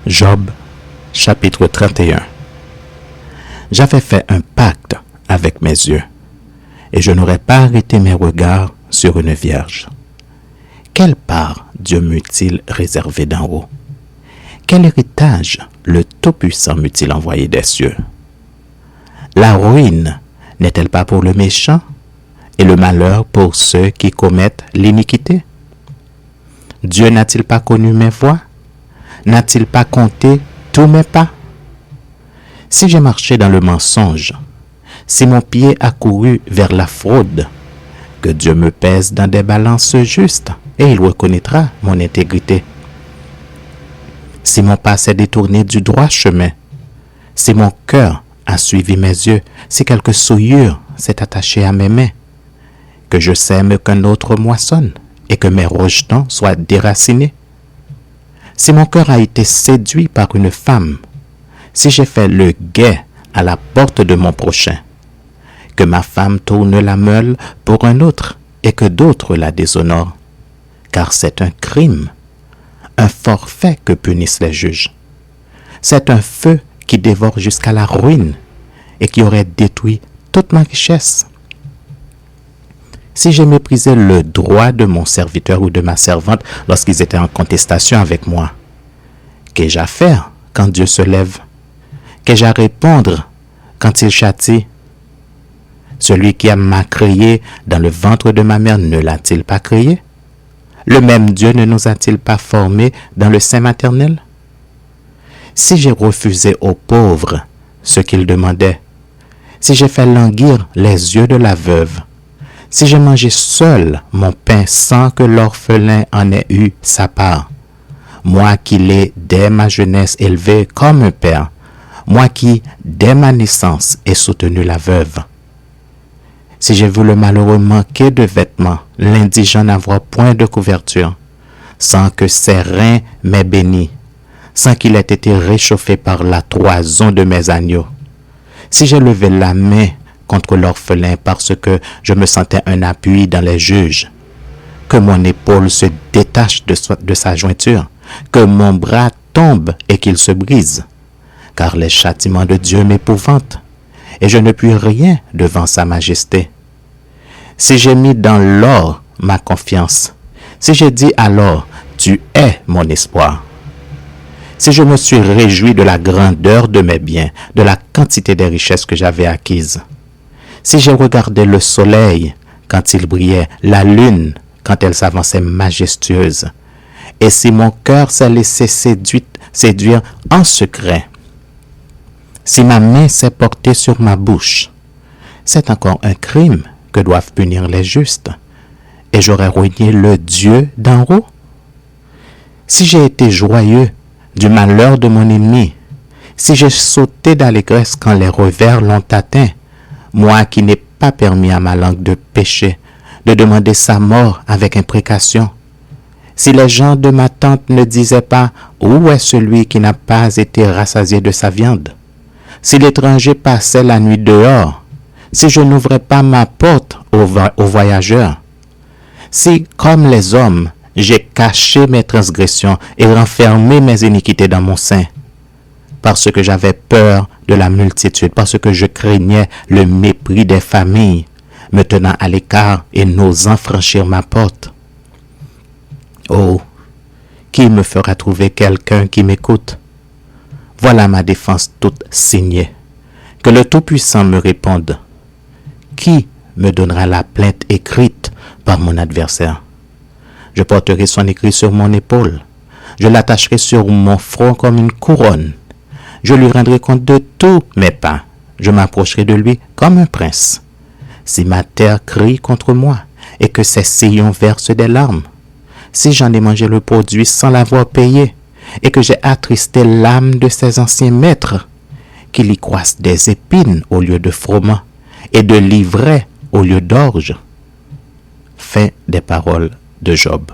Job, chapitre 31. J'avais fait un pacte avec mes yeux, et je n'aurais pas arrêté mes regards sur une vierge. Quelle part Dieu m'eût-il réservé d'en haut? Quel héritage le Tout-Puissant m'eût-il envoyé des cieux? La ruine n'est-elle pas pour le méchant, et le malheur pour ceux qui commettent l'iniquité? Dieu n'a-t-il pas connu mes voies? N'a-t-il pas compté tous mes pas? Si j'ai marché dans le mensonge, si mon pied a couru vers la fraude, que Dieu me pèse dans des balances justes, et il reconnaîtra mon intégrité. Si mon pas s'est détourné du droit chemin, si mon cœur a suivi mes yeux, si quelque souillure s'est attachée à mes mains, que je sème qu'un autre moissonne, et que mes rejetons soient déracinés. Si mon cœur a été séduit par une femme, si j'ai fait le guet à la porte de mon prochain, que ma femme tourne la meule pour un autre et que d'autres la déshonorent, car c'est un crime, un forfait que punissent les juges. C'est un feu qui dévore jusqu'à la ruine et qui aurait détruit toute ma richesse. Si j'ai méprisé le droit de mon serviteur ou de ma servante lorsqu'ils étaient en contestation avec moi, qu'ai-je à faire quand Dieu se lève? Qu'ai-je à répondre quand il châtie? Celui qui m'a créé dans le ventre de ma mère ne l'a-t-il pas créé? Le même Dieu ne nous a-t-il pas formés dans le sein maternel? Si j'ai refusé aux pauvres ce qu'ils demandaient, si j'ai fait languir les yeux de la veuve, si j'ai mangé seul mon pain sans que l'orphelin en ait eu sa part, moi qui l'ai dès ma jeunesse élevé comme un père, moi qui, dès ma naissance, ai soutenu la veuve. Si j'ai vu le malheureux manquer de vêtements, l'indigent n'avoir point de couverture, sans que ses reins m'aient béni, sans qu'il ait été réchauffé par la toison de mes agneaux, si j'ai levé la main contre l'orphelin parce que je me sentais un appui dans les juges, que mon épaule se détache de sa jointure, que mon bras tombe et qu'il se brise, car les châtiments de Dieu m'épouvantent, et je ne puis rien devant sa majesté. Si j'ai mis dans l'or ma confiance, si j'ai dit alors, tu es mon espoir, si je me suis réjoui de la grandeur de mes biens, de la quantité des richesses que j'avais acquises, si j'ai regardé le soleil quand il brillait, la lune quand elle s'avançait majestueuse, et si mon cœur s'est laissé séduire en secret, si ma main s'est portée sur ma bouche, c'est encore un crime que doivent punir les justes, et j'aurais renié le Dieu d'en haut. Si j'ai été joyeux du malheur de mon ennemi, si j'ai sauté d'allégresse quand les revers l'ont atteint, moi qui n'ai pas permis à ma langue de pécher, de demander sa mort avec imprécation, si les gens de ma tente ne disaient pas « Où est celui qui n'a pas été rassasié de sa viande ?» Si l'étranger passait la nuit dehors, si je n'ouvrais pas ma porte aux voyageurs, si, comme les hommes, j'ai caché mes transgressions et renfermé mes iniquités dans mon sein, parce que j'avais peur de la multitude, parce que je craignais le mépris des familles, me tenant à l'écart et n'osant franchir ma porte. Oh, qui me fera trouver quelqu'un qui m'écoute? Voilà ma défense toute signée. Que le Tout-Puissant me réponde. Qui me donnera la plainte écrite par mon adversaire? Je porterai son écrit sur mon épaule. Je l'attacherai sur mon front comme une couronne. Je lui rendrai compte de tous mes pas. Je m'approcherai de lui comme un prince. Si ma terre crie contre moi et que ses sillons versent des larmes, si j'en ai mangé le produit sans l'avoir payé et que j'ai attristé l'âme de ses anciens maîtres, qu'il y croisse des épines au lieu de froment et de l'ivraie au lieu d'orge. Fin des paroles de Job.